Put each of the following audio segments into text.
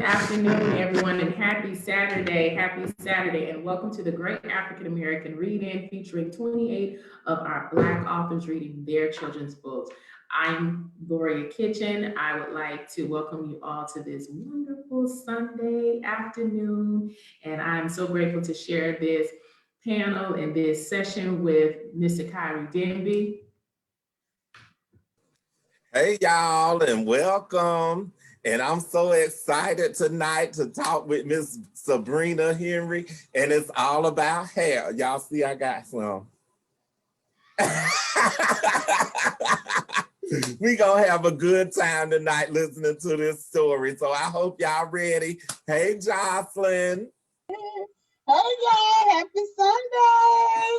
afternoon, everyone, and happy Saturday. Happy Saturday, and welcome to the Great African American Read-In featuring 28 of our Black authors reading their children's books. I'm Gloria Kitchen. I would like to welcome you all to this wonderful Sunday afternoon, and I'm so grateful to share this panel and this session with Mr. Kyrie Denby. Hey y'all, and welcome. And I'm so excited tonight to talk with Miss Sabrina Henry, and it's all about hair. Y'all see I got some. We gonna have a good time tonight listening to this story. So I hope y'all ready. Hey Jocelyn. Hey y'all, happy Sunday.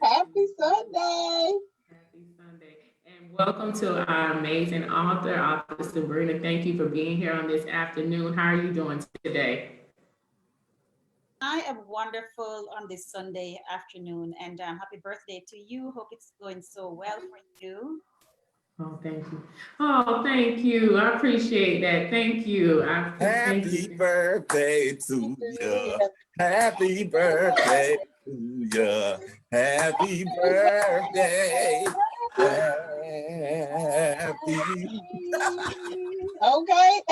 Happy Sunday. Happy Sunday. And welcome to our amazing author Sabrina. Thank you for being here on this afternoon. How are you doing today? I am wonderful on this Sunday afternoon, and happy birthday to you. Hope it's going so well for you. Oh, thank you. Oh, thank you. I appreciate that. Thank you. Happy birthday to you. Happy birthday to you. Happy birthday. Happy. Okay.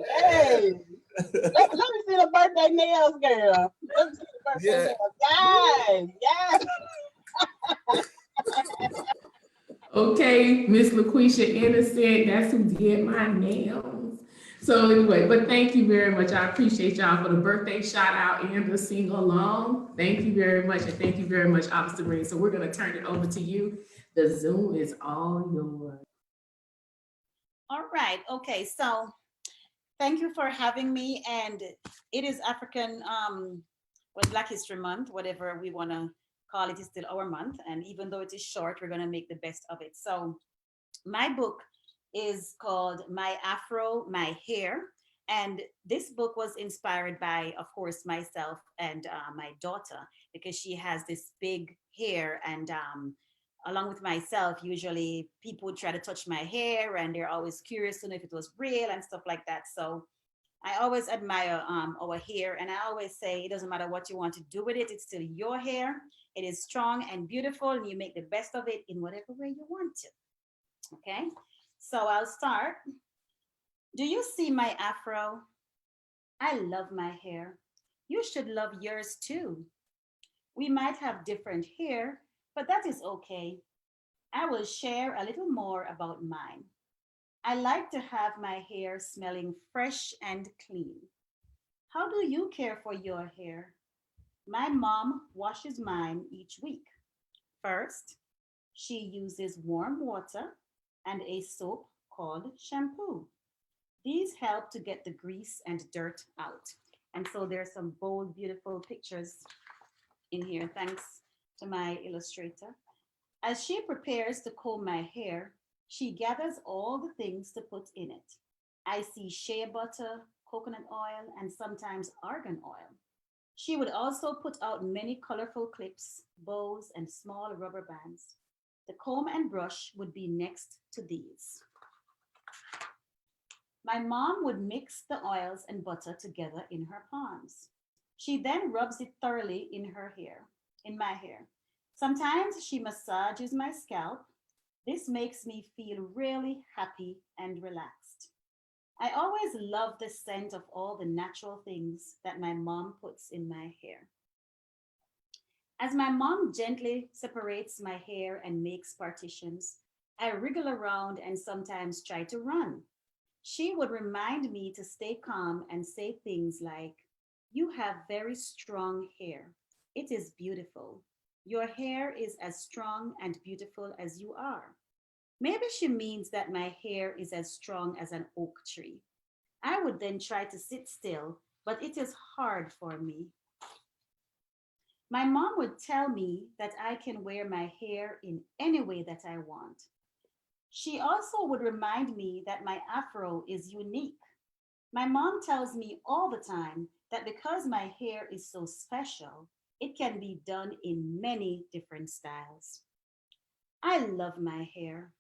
Hey. Let me see the birthday nails, girl. Let me see the birthday nails. Yes. Okay, Miss LaQuisha Innocent, that's who did my nails. So anyway, but thank you very much. I appreciate y'all for the birthday shout out and the sing along. Thank you very much, and thank you very much, Officer Sabrina. So we're gonna turn it over to you. The Zoom is all yours. All right. Okay. So thank you for having me. And it is African, Black History Month, whatever we want to call it, is still our month. And even though it is short, we're going to make the best of it. So my book is called My Afro, My Hair. And this book was inspired by, of course, myself and my daughter, because she has this big hair. And along with myself, usually people would try to touch my hair and they're always curious to know if it was real and stuff like that. So I always admire our hair, and I always say it doesn't matter what you want to do with it, it's still your hair. It is strong and beautiful, and you make the best of it in whatever way you want to. Okay, so I'll start. Do you see my afro? I love my hair. You should love yours too. We might have different hair, but that is okay. I will share a little more about mine. I like to have my hair smelling fresh and clean. How do you care for your hair? My mom washes mine each week. First, she uses warm water and a soap called shampoo. These help to get the grease and dirt out. And so there's some bold, beautiful pictures in here, thanks to my illustrator. As she prepares to comb my hair, she gathers all the things to put in it. I see shea butter, coconut oil, and sometimes argan oil. She would also put out many colorful clips, bows, and small rubber bands. The comb and brush would be next to these. My mom would mix the oils and butter together in her palms. She then rubs it thoroughly in my hair. Sometimes she massages my scalp. This makes me feel really happy and relaxed. I always love the scent of all the natural things that my mom puts in my hair. As my mom gently separates my hair and makes partitions, I wriggle around and sometimes try to run. She would remind me to stay calm and say things like, "You have very strong hair. It is beautiful. Your hair is as strong and beautiful as you are." Maybe she means that my hair is as strong as an oak tree. I would then try to sit still, but it is hard for me. My mom would tell me that I can wear my hair in any way that I want. She also would remind me that my afro is unique. My mom tells me all the time that because my hair is so special, it can be done in many different styles. I love my hair.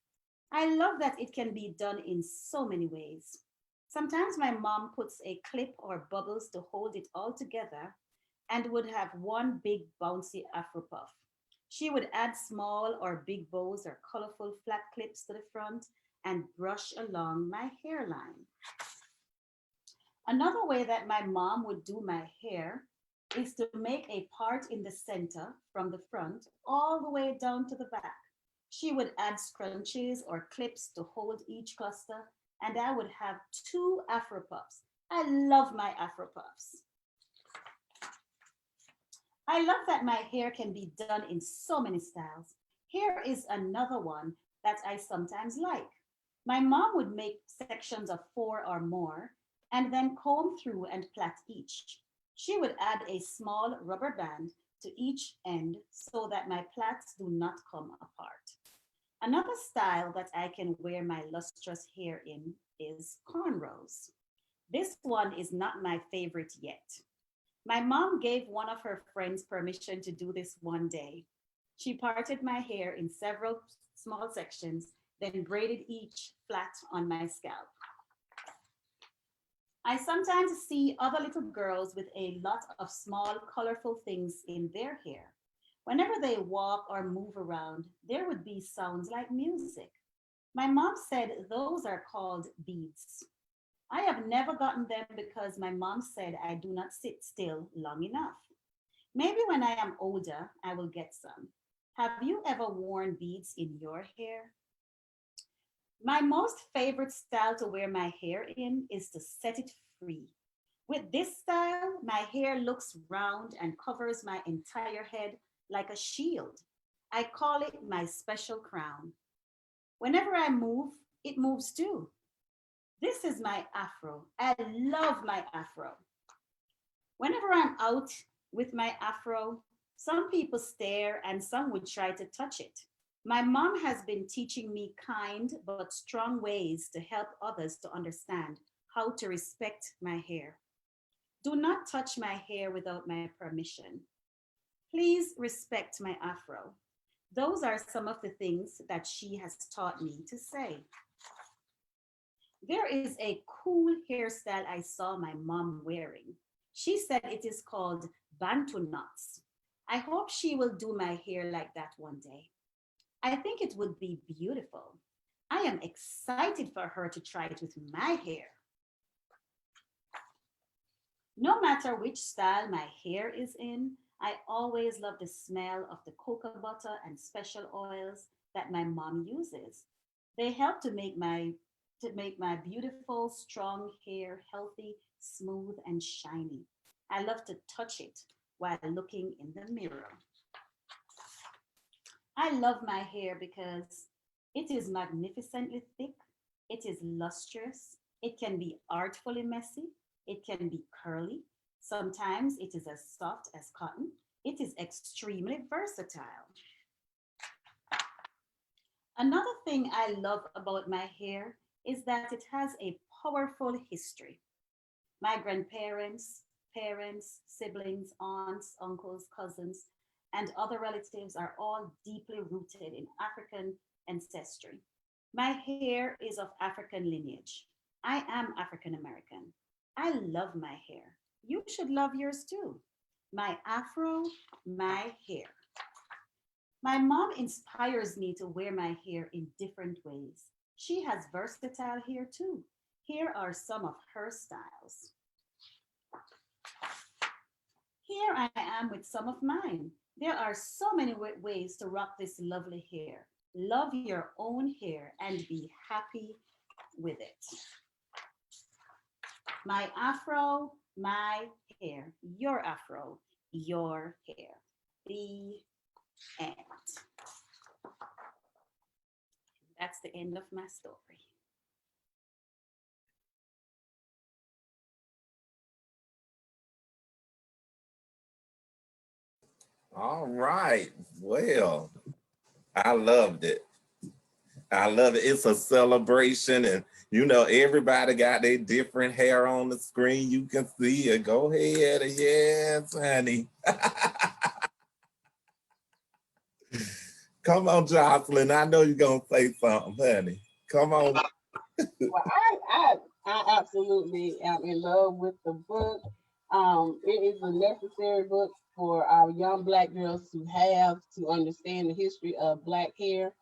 I love that it can be done in so many ways. Sometimes my mom puts a clip or bubbles to hold it all together and would have one big bouncy afro puff. She would add small or big bows or colorful flat clips to the front and brush along my hairline. Another way that my mom would do my hair is to make a part in the center from the front all the way down to the back. She would add scrunchies or clips to hold each cluster, and I would have two afro puffs. I love my afro puffs. I love that my hair can be done in so many styles. Here is another one that I sometimes like. My mom would make sections of four or more and then comb through and plait each. She would add a small rubber band to each end so that my plaits do not come apart. Another style that I can wear my lustrous hair in is cornrows. This one is not my favorite yet. My mom gave one of her friends permission to do this one day. She parted my hair in several small sections, then braided each flat on my scalp. I sometimes see other little girls with a lot of small, colorful things in their hair. Whenever they walk or move around, there would be sounds like music. My mom said those are called beads. I have never gotten them because my mom said I do not sit still long enough. Maybe when I am older, I will get some. Have you ever worn beads in your hair? My most favorite style to wear my hair in is to set it free. With this style, my hair looks round and covers my entire head like a shield. I call it my special crown. Whenever I move, it moves too. This is my afro. I love my afro. Whenever I'm out with my afro, some people stare and some would try to touch it. My mom has been teaching me kind but strong ways to help others to understand how to respect my hair. Do not touch my hair without my permission. Please respect my afro. Those are some of the things that she has taught me to say. There is a cool hairstyle I saw my mom wearing. She said it is called Bantu knots. I hope she will do my hair like that one day. I think it would be beautiful. I am excited for her to try it with my hair. No matter which style my hair is in, I always love the smell of the cocoa butter and special oils that my mom uses. They help to make my beautiful, strong hair healthy, smooth, and shiny. I love to touch it while looking in the mirror. I love my hair because it is magnificently thick, it is lustrous, it can be artfully messy, it can be curly, sometimes it is as soft as cotton, it is extremely versatile. Another thing I love about my hair is that it has a powerful history. My grandparents, parents, siblings, aunts, uncles, cousins, and other relatives are all deeply rooted in African ancestry. My hair is of African lineage. I am African American. I love my hair. You should love yours too. My afro, my hair. My mom inspires me to wear my hair in different ways. She has versatile hair too. Here are some of her styles. Here I am with some of mine. There are so many ways to rock this lovely hair. Love your own hair and be happy with it. My afro, my hair. Your afro, your hair. The end. That's the end of my story. All right. Well, I loved it. I love it. It's a celebration, and everybody got their different hair on the screen. You can see it. Go ahead. Yes, honey. Come on, Jocelyn. I know you're gonna say something, honey. Come on. Well, I absolutely am in love with the book. It is a necessary book for our young Black girls to have to understand the history of Black hair,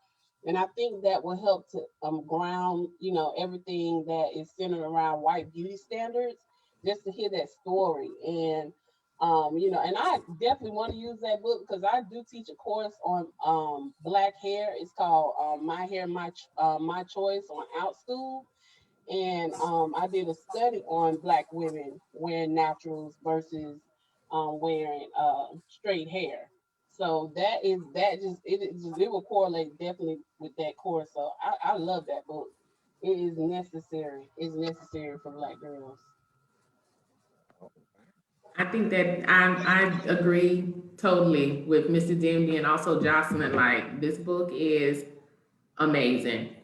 and I think that will help to ground, everything that is centered around white beauty standards. Just to hear that story, and and I definitely want to use that book because I do teach a course on Black hair. It's called My Hair, My Choice on Out School, and I did a study on Black women wearing naturals versus wearing straight hair. So it will correlate definitely with that course. So I love that book. It is necessary. It's necessary for Black girls. I think that I agree totally with Mr. Dimdy and also Jocelyn. Like this book is amazing,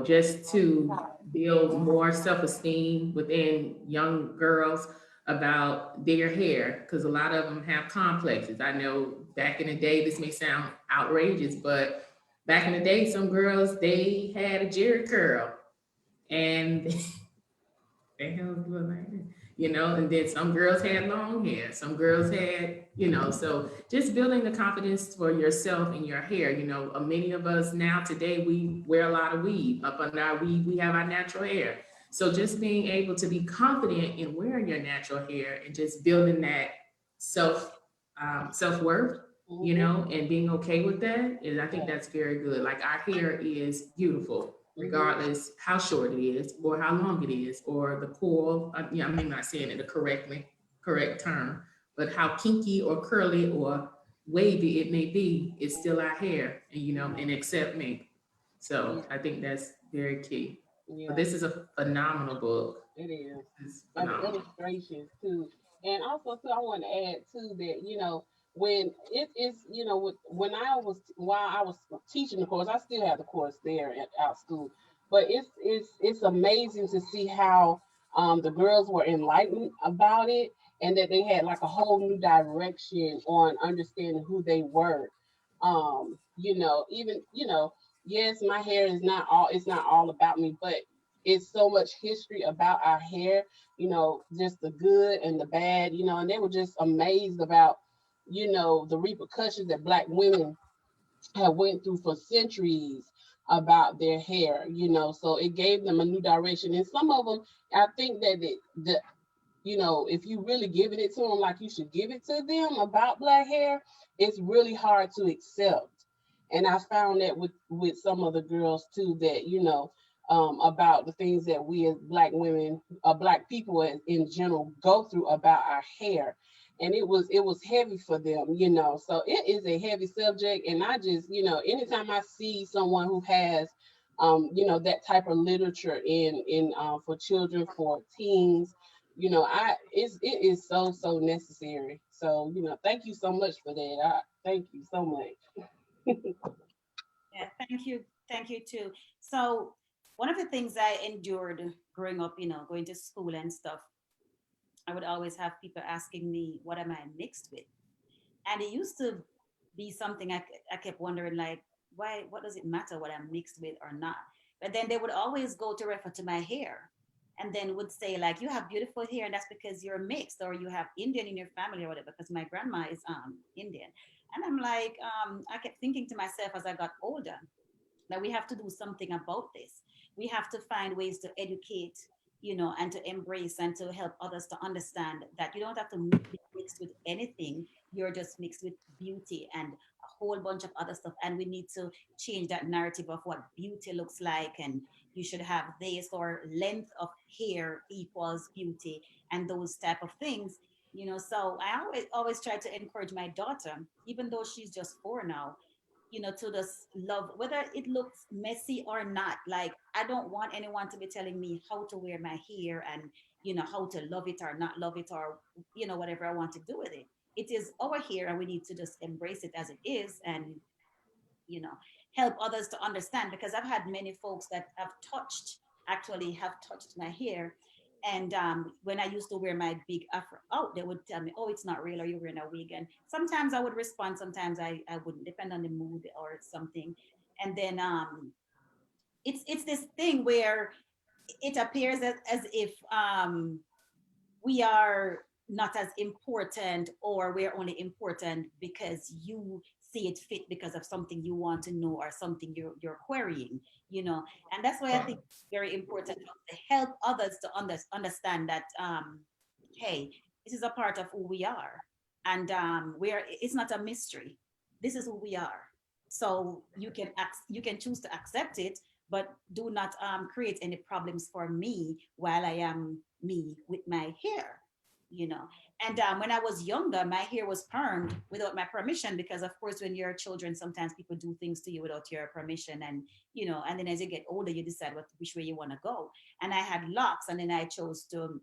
just to build more self-esteem within young girls about their hair, because a lot of them have complexes. I know back in the day, this may sound outrageous, but back in the day, some girls, they had a Jerry curl and they held look like that, and then some girls had long hair, some girls had, so just building the confidence for yourself and your hair. Many of us now today, we wear a lot of weave. Up under our weave, we have our natural hair. So just being able to be confident in wearing your natural hair and just building that self self-worth, Hmm. and being okay with that is, I think Yeah. that's very good. Like our hair is beautiful Hmm. regardless how short it is or how long it is or the coil. Yeah, I mean, not saying it the correct term, but how kinky or curly or wavy it may be, it's still our hair, and and accept me. So Yeah. I think that's very key. But Yeah. this is a phenomenal book. It is. It's And the phenomenal. illustrations too. And also too, I want to add too that, when it is, when while I was teaching the course, I still have the course there at out school. But it's amazing to see how the girls were enlightened about it, and that they had like a whole new direction on understanding who they were. Even, yes, my hair is not all, it's not all about me, but it's so much history about our hair, just the good and the bad, and they were just amazed about, the repercussions that Black women have went through for centuries about their hair, so it gave them a new direction. And some of them, I think that if you really giving it to them like you should give it to them about Black hair, it's really hard to accept. And I found that with some of the girls too, that about the things that we as Black women, Black people in general, go through about our hair. And it was heavy for them, so it is a heavy subject. And I just, anytime I see someone who has that type of literature in for children, for teens, it is so necessary. So, thank you so much for that. Thank you so much. Yeah, thank you too. So one of the things I endured growing up, going to school and stuff, I would always have people asking me, what am I mixed with? And it used to be something I kept wondering, like, why, what does it matter what I'm mixed with or not? But then they would always go to refer to my hair and then would say, like, you have beautiful hair, and that's because you're mixed or you have Indian in your family or whatever, because my grandma is Indian. And I'm like, I kept thinking to myself as I got older, that we have to do something about this. We have to find ways to educate, and to embrace and to help others to understand that you don't have to be mixed with anything. You're just mixed with beauty and a whole bunch of other stuff. And we need to change that narrative of what beauty looks like. And you should have this, or length of hair equals beauty, and those type of things. So I always try to encourage my daughter, even though she's just 4 now, to just love, whether it looks messy or not. Like, I don't want anyone to be telling me how to wear my hair and, how to love it or not love it, or, whatever I want to do with it. It is our hair, and we need to just embrace it as it is, and, you know, help others to understand, because I've had many folks that have touched my hair, And when I used to wear my big Afro out, they would tell me, oh, it's not real, or you're wearing a wig. And sometimes I would respond, sometimes I wouldn't, depend on the mood or something. And then it's this thing where it appears as if we are not as important, or we're only important because you see it fit because of something you want to know or something you're querying, you know. And that's why I think it's very important to help others to understand that, hey, this is a part of who we are. And it's not a mystery. This is who we are. So you can choose to accept it, but do not create any problems for me while I am me with my hair, you know. And when I was younger, my hair was permed without my permission, because of course, when you're children, sometimes people do things to you without your permission. And, you know, and then as you get older, you decide which way you want to go. And I had locks, and then I chose to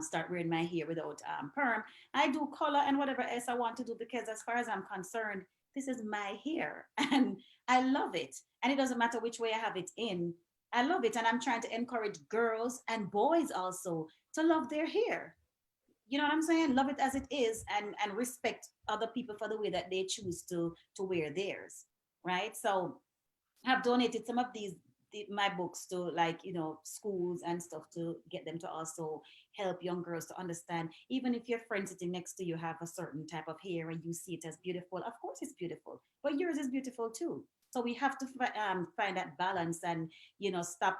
start wearing my hair without perm. I do color and whatever else I want to do, because as far as I'm concerned, this is my hair and I love it. And it doesn't matter which way I have it in. I love it. And I'm trying to encourage girls and boys also to love their hair. You know what I'm saying? Love it as it is, and respect other people for the way that they choose to wear theirs. Right. So have donated some of my books to, like, you know, schools and stuff, to get them to also help young girls to understand, even if your friend sitting next to you have a certain type of hair and you see it as beautiful, of course it's beautiful, but yours is beautiful too. So we have to find that balance, and, you know, stop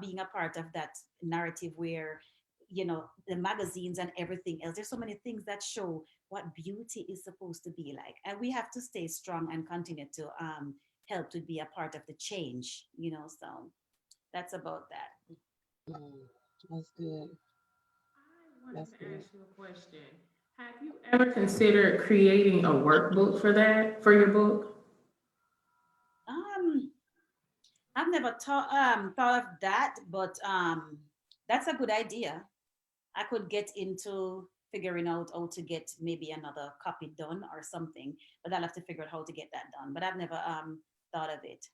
being a part of that narrative where, you know, the magazines and everything else, there's so many things that show what beauty is supposed to be like, and we have to stay strong and continue to help to be a part of the change, you know. So that's about that. That's good. I wanted That's to good. ask you a question. Have you ever considered creating a workbook for your book? um I've never thought of that, but that's a good idea. I could get into figuring out how to get maybe another copy done or something, but I'll have to figure out how to get that done. But I've never thought of it.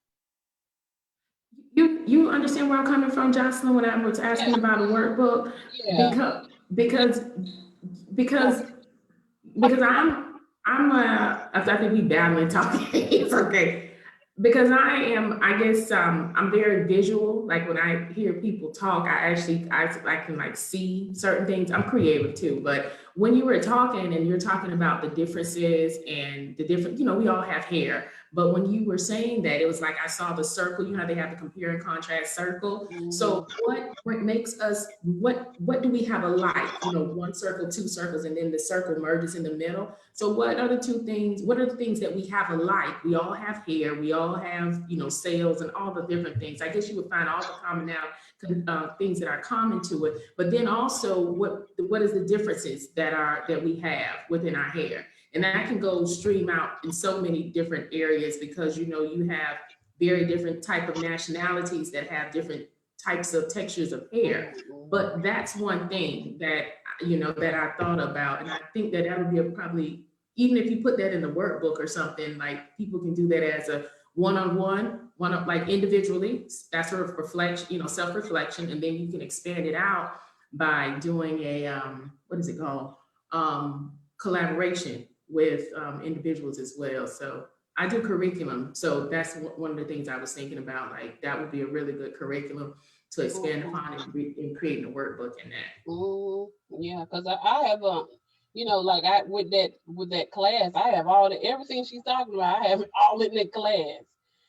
You understand where I'm coming from, Jocelyn, when I was Yeah, asking about a workbook? yeah. Because because So, because because I think we battling talking. It's okay. Because I guess I'm very visual. Like when I hear people talk, I can like see certain things. I'm creative too, but when you were talking and you're talking about the differences and the different, you know, we all have hair. But when you were saying that, it was like I saw the circle. You know how they have the compare and contrast circle. So mhm. what makes us what do we have alike? You know, one circle, two circles, and then the circle merges in the middle. So what are the two things? What are the things that we have alike? We all have hair. We all have, you know, sales and all the different things. I guess you would find all the things that are common to it. But then also, what is the differences that we have within our hair? And that can go stream out in so many different areas, because, you know, you have very different type of nationalities that have different types of textures of hair. Mhm. But that's one thing that, you know, that I thought about, and I think that would be probably, even if you put that in the workbook or something, like people can do that as a like individually. That's a reflection, you know, self-reflection, and then you can expand it out by doing a what is it called, collaboration with individuals as well. So I do curriculum, so that's one of the things I was thinking about. Like that would be a really good curriculum to expand Mhm. upon in creating a workbook in that. Mhm. Yeah, because I have you know, like I with that class, I have all the everything she's talking about. I have it all in the class.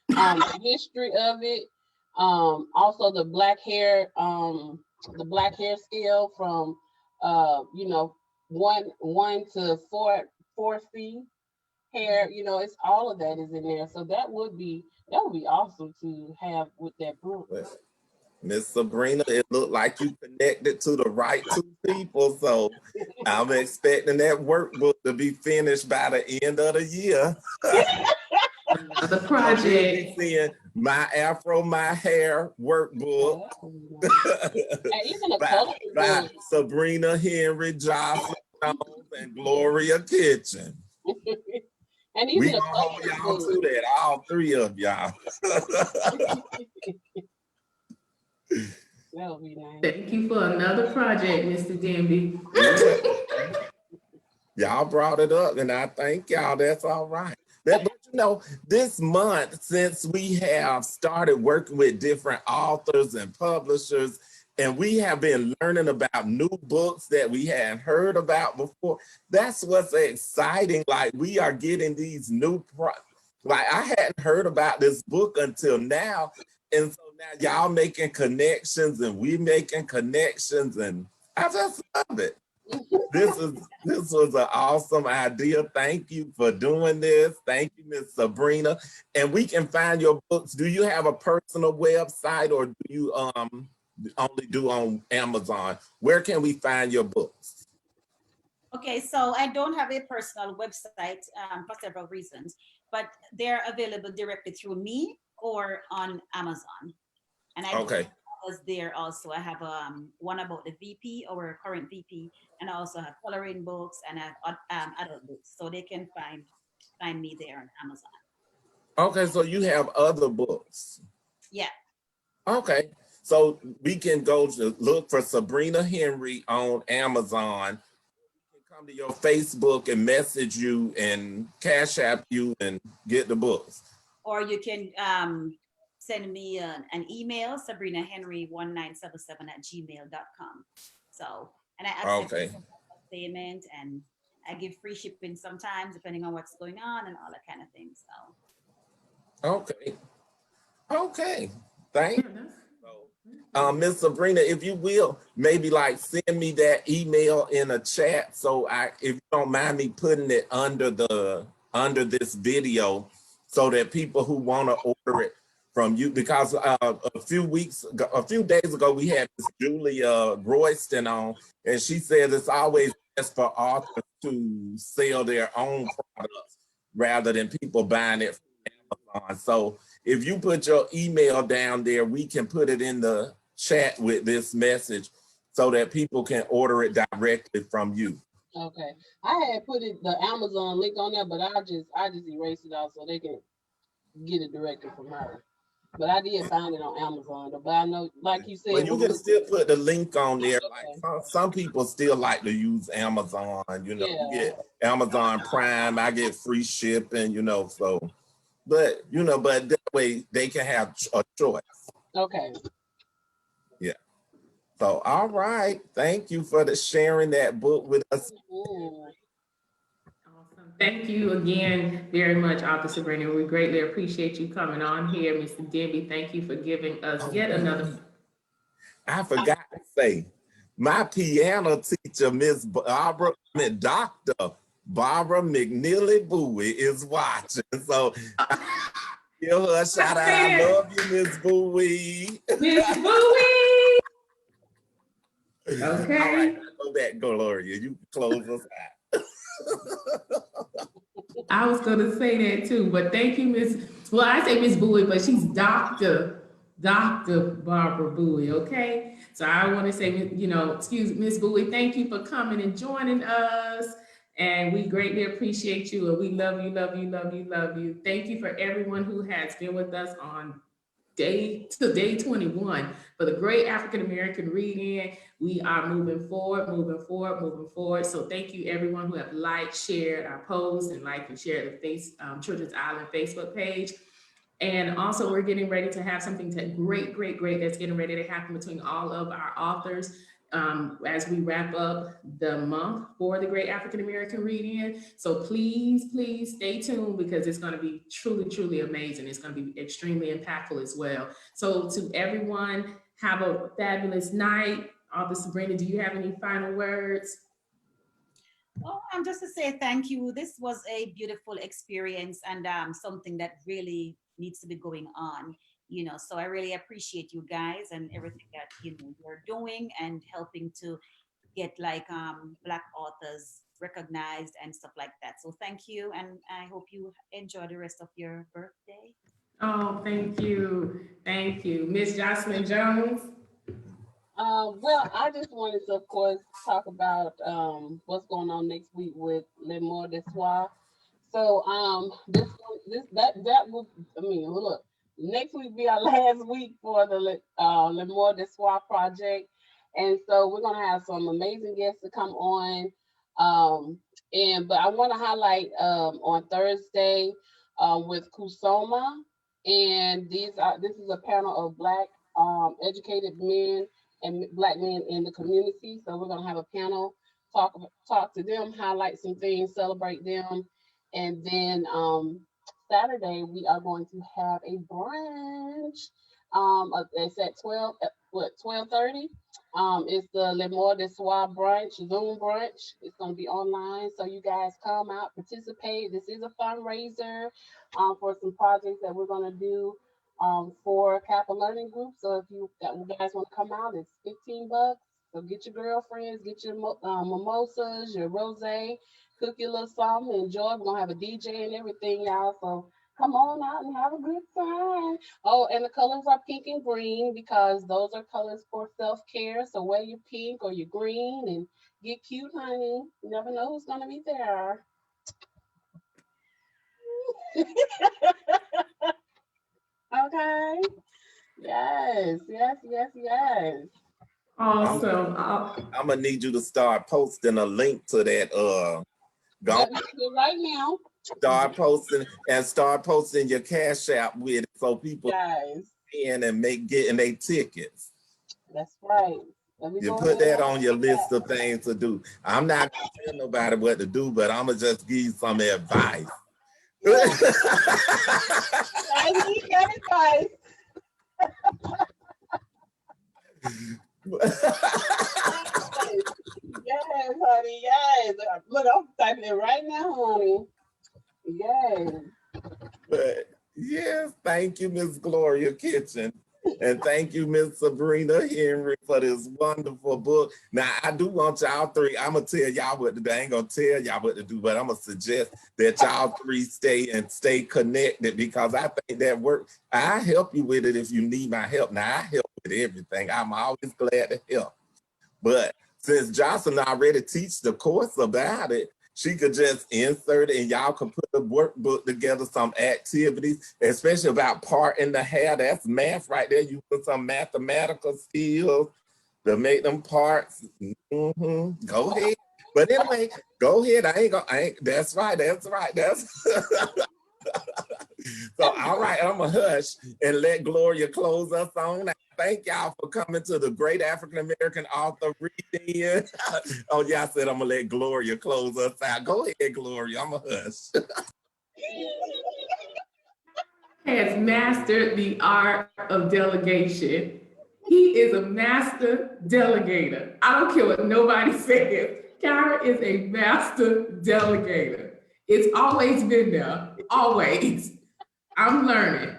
The history of it, also the black hair scale from you know, one to four C hair. You know, it's all of that is in there. So that would be awesome to have with that book. Miss Sabrina, it looked like you connected to the right two people. So I'm expecting that workbook to be finished by the end of the year. Another So we'll be project. seeing my Afro, my hair workbook Yeah, that's really nice. And even a by, colorful by book. Sabrina Henry Johnson Jones and Gloria Kitchen. And We even a gonna hold coloring y'all book. to that, all three of y'all. That would be nice. Thank you for another project, Mr. Denby. Y'all brought it up, and I thank y'all. That's all right. But you know, this month, since we have started working with different authors and publishers, and we have been learning about new books that we hadn't heard about before, that's what's exciting. Like, we are getting these like, I hadn't heard about this book until now. And so now y'all making connections and we making connections, and I just love it. This was an awesome idea. Thank you for doing this. Thank you, Miss Sabrina. And we can find your books. Do you have a personal website, or do you only do on Amazon? Where can we find your books? Okay, so I don't have a personal website for several reasons, but they're available directly through me or on Amazon. And I Okay. was there also. I have one about the VP, our current VP, and I also have coloring books and I have adult books, so they can find me there on Amazon. Okay, so you have other books. Yeah. Okay, so we can go to look for Sabrina Henry on Amazon. We can come to your Facebook and message you and Cash App you and get the books. Or you can send me an email, sabrinahenry1977@gmail.com. So, and I accept Okay. payment, and I give free shipping sometimes, depending on what's going on and all that kind of thing. So, Okay. Okay. Thank Yeah, you. that's Miss Sabrina, if you will, maybe like send me that email in a chat. So if you don't mind me putting it under this video, so that people who want to order it from you, because a few days ago, we had Miss Julia Royston on, and she said it's always best for authors to sell their own products rather than people buying it from Amazon. So if you put your email down there, we can put it in the chat with this message so that people can order it directly from you. Okay. I had put the Amazon link on there, but I just erased it out so they can get it directly from her. But I did find it on Amazon. But I know, like you said, But you can still put the link on there. Like some people still like to use Amazon. You know, you get Amazon Prime. I get free shipping. So. But that way they can have a choice. Okay. Yeah. So, all right. Thank you for sharing that book with us. Ooh. awesome. Thank you again very much, Author Sabrina. We greatly appreciate you coming on here, Mr. Denby. Thank you for giving us yet another. I forgot to say, my piano teacher, Dr. Barbara McNeely Bowie, is watching. So give her a shout out. I love you, Miss Bowie. Miss Bowie. Okay. All right, go back, Gloria. You can close us out. I was going to say that too, but thank you, I say Miss Bowie, but she's Dr. Barbara Bowie, okay? So I want to say, excuse Miss Bowie, thank you for coming and joining us. And we greatly appreciate you. And we love you, love you, love you, love you. Thank you for everyone who has been with us on day 21 for the Great African American Read-In. We are moving forward. So thank you everyone who have liked, shared our posts, and liked and shared the Children's Island Facebook page. And also we're getting ready to have something great that's getting ready to happen between all of our authors as we wrap up the month for the Great African American Read-In. So please stay tuned, because it's going to be truly amazing. It's going to be extremely impactful as well. So to everyone, have a fabulous night. Author Sabrina, do you have any final words? Well, just to say thank you. This was a beautiful experience, and something that really needs to be going on. So I really appreciate you guys and everything that you're doing and helping to get Black authors recognized and stuff like that. So thank you, and I hope you enjoy the rest of your birthday. Oh, thank you, Miss Jocelyn Jones. Well, I just wanted to, of course, talk about what's going on next week with Le Mot de Soir. So that will, look, next week be our last week for the Le More de Soir project. And so we're gonna have some amazing guests to come on. But I want to highlight on Thursday with Kusoma, and this is a panel of Black educated men and Black men in the community. So we're gonna have a panel talk to them, highlight some things, celebrate them, and then Saturday we are going to have a brunch. It's at 12:30. It's the Le More de Soir brunch, Zoom brunch. It's going to be online, so you guys come out, participate. This is a fundraiser for some projects that we're going to do for Kappa Learning Group. So if you guys want to come out, it's $15. So get your girlfriends, get your mimosas, your rosé, cook your little something, enjoy. We're gonna have a DJ and everything, y'all. So come on out and have a good time. Oh, and the colors are pink and green because those are colors for self-care. So wear your pink or your green and get cute, honey. You never know who's gonna be there. Okay. Yes, yes, yes, yes. Awesome. I'm gonna need you to start posting a link to that. Go Let me do it right now. start posting your Cash App with it so people Guys, in and getting their tickets. that's right. Let me You go put ahead that on your and do list that. of things to do. I'm not gonna tell nobody what to do, but I'm gonna just give you some advice. I need that advice. Yes, honey. Yes. Look, I'm typing it right now, honey. Yes. But yes, thank you, Miss Gloria Kitchen. And thank you, Miss Sabrina Henry, for this wonderful book. Now, I do want y'all three, I'm going to tell y'all what to do. I ain't going to tell y'all what to do, but I'm going to suggest that y'all three stay connected because I think that work. I help you with it if you need my help. Now, I help with everything. I'm always glad to help. But since Jocelyn already teach the course about it, she could just insert it and y'all can put a workbook together, some activities, especially about parting the hair. That's math right there. You put some mathematical skills to make them parts. Go ahead. But anyway, go ahead. That's right. So, all right, I'm going to hush and let Gloria close us on. Thank y'all for coming to the Great African American Author Reading. Oh, yeah, I said I'm going to let Gloria close us out. Go ahead, Gloria. I'm going to hush. Has mastered the art of delegation. He is a master delegator. I don't care what nobody says. Kyra is a master delegator. It's always been there, always. I'm learning.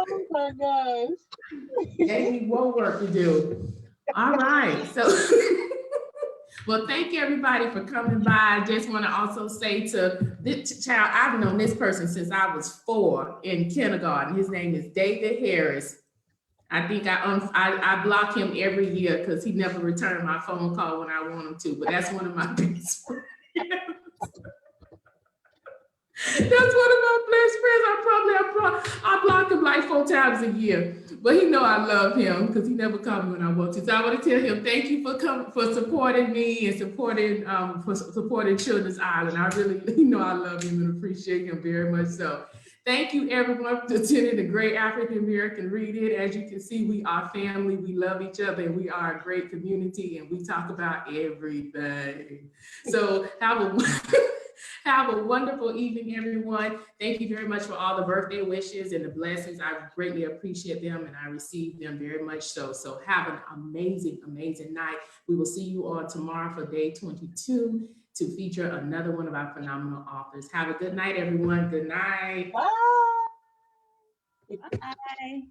Oh my gosh. Gave me more work to do. All right. So, well, thank you everybody for coming by. I just want to also say to this child, I've known this person since I was 4 in kindergarten. His name is David Harris. I think I block him every year because he never returned my phone call when I want him to. But that's one of my best friends. That's one of my best friends. I block him like 4 times a year, but he know I love him because he never called me when I want to. So I want to tell him thank you for coming, for supporting me and supporting Children's Island. I really, I love him and appreciate him very much. So thank you everyone for attending the Great African American Reading. As you can see, we are family. We love each other, and we are a great community, and we talk about everything. So have a wonderful evening, everyone. Thank you very much for all the birthday wishes and the blessings. I greatly appreciate them and I receive them very much so. So have an amazing, amazing night. We will see you on tomorrow for day 22 to feature another one of our phenomenal authors. Have a good night, everyone. Good night. Bye. Bye.